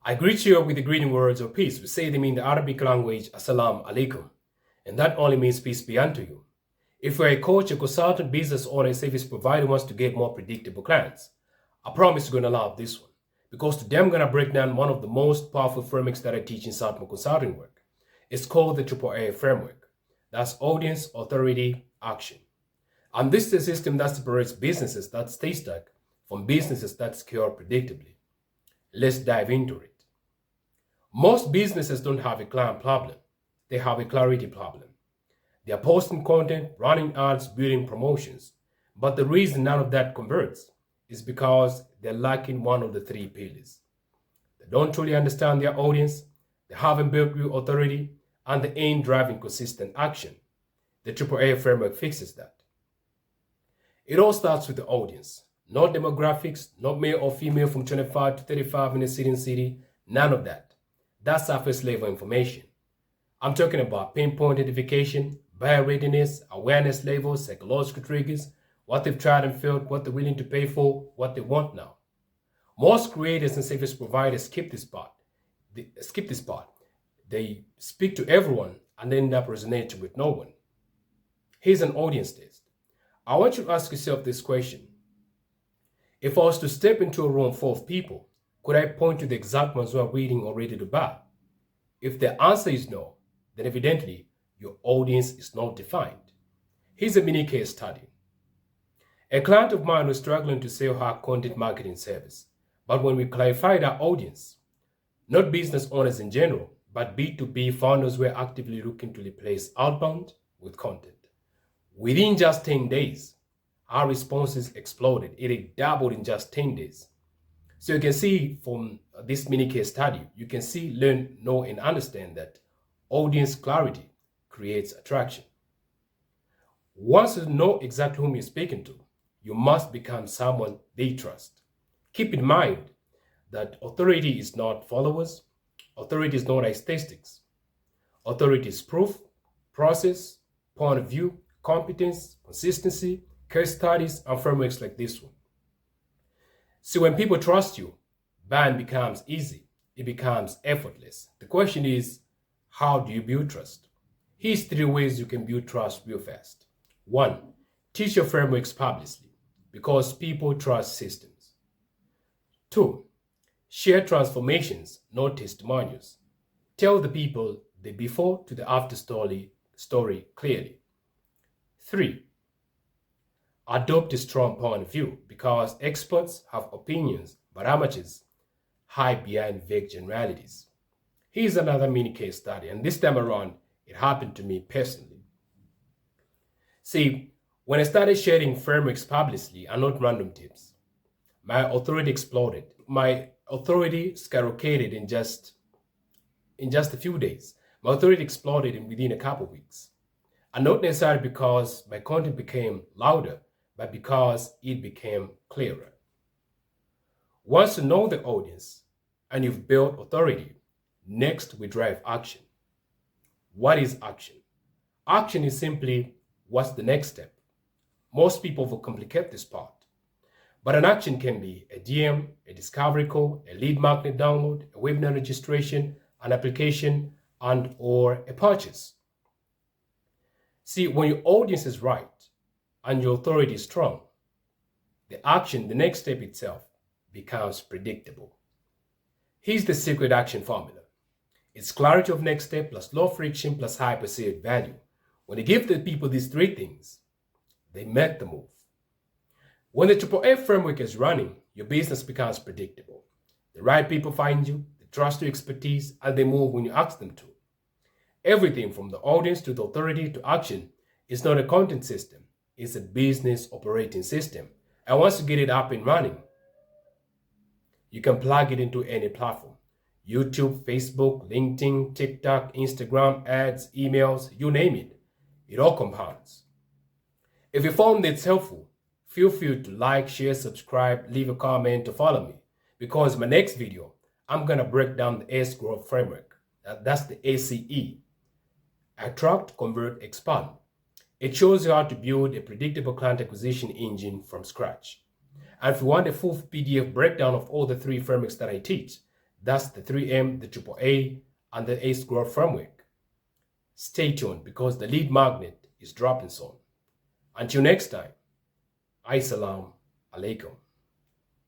I greet you with the greeting words of peace. We say them in the Arabic language, Assalamu alaikum, and that only means peace be unto you. If you're a coach, a consultant, business owner, a service provider who wants to get more predictable clients, I promise you're going to love this one, because today I'm going to break down one of the most powerful frameworks that I teach in Satma consulting work. It's called the AAA Framework. That's Audience, Authority, Action. And this is a system that separates businesses that stay stuck from businesses that scale predictably. Let's dive into it. Most businesses don't have a client problem. They have a clarity problem. They are posting content, running ads, building promotions. But the reason none of that converts is because they're lacking one of the three pillars. They don't truly understand their audience, they haven't built real authority, and they ain't driving consistent action. The AAA framework fixes that. It all starts with the audience. No demographics, not male or female from 25 to 35 in a city, none of that. That's surface level information. I'm talking about pinpoint identification, buyer readiness, awareness levels, psychological triggers, what they've tried and failed, what they're willing to pay for, what they want now. Most creators and service providers skip this part. They speak to everyone and end up resonating with no one. Here's an audience test. I want you to ask yourself this question. If I was to step into a room full of people, could I point to the exact ones who are reading or ready to buy? If the answer is no, then evidently your audience is not defined. Here's a mini case study. A client of mine was struggling to sell her content marketing service, but when we clarified our audience, not business owners in general, but B2B founders were actively looking to replace outbound with content. Within just 10 days, our responses exploded. It doubled in just 10 days. So you can see from this mini case study, you can see, learn, know, and understand that audience clarity creates attraction. Once you know exactly whom you're speaking to, you must become someone they trust. Keep in mind that authority is not followers. Authority is not statistics. Authority is proof, process, point of view, competence, consistency, case studies, and frameworks like this one. So when people trust you, buying becomes easy. It becomes effortless. The question is, how do you build trust? Here's 3 ways you can build trust real fast. 1. Teach your frameworks publicly, because people trust systems. 2. Share transformations, not testimonials. Tell the people the before to the after story clearly. 3. Adopt a strong point of view, because experts have opinions, but amateurs hide behind vague generalities. Here's another mini case study, and this time around, it happened to me personally. See, when I started sharing frameworks publicly and not random tips, my authority exploded. My authority skyrocketed in just a few days. My authority exploded within a couple of weeks. And not necessarily because my content became louder, but because it became clearer. Once you know the audience and you've built authority, next we drive action. What is action? Action is simply what's the next step. Most people will complicate this part. But an action can be a DM, a discovery call, a lead magnet download, a webinar registration, an application, and or a purchase. See, when your audience is right and your authority is strong, the action, the next step itself, becomes predictable. Here's the secret action formula. It's clarity of next step plus low friction plus high perceived value. When you give the people these 3 things, they make the move. When the AAA framework is running, your business becomes predictable. The right people find you, they trust your expertise, and they move when you ask them to. Everything from the audience to the authority to action is not a content system. It's a business operating system. And once you get it up and running, you can plug it into any platform. YouTube, Facebook, LinkedIn, TikTok, Instagram, ads, emails, you name it. It all compounds. If you found this helpful, feel free to like, share, subscribe, leave a comment to follow me. Because in my next video, I'm going to break down the ACE growth framework. That's the ACE. Attract, Convert, Expand. It shows you how to build a predictable client acquisition engine from scratch. And if you want a full PDF breakdown of all the 3 frameworks that I teach, That's the 3M, the AAA, and the ACE Growth Framework. Stay tuned because the lead magnet is dropping soon. Until next time, Assalamu alaikum.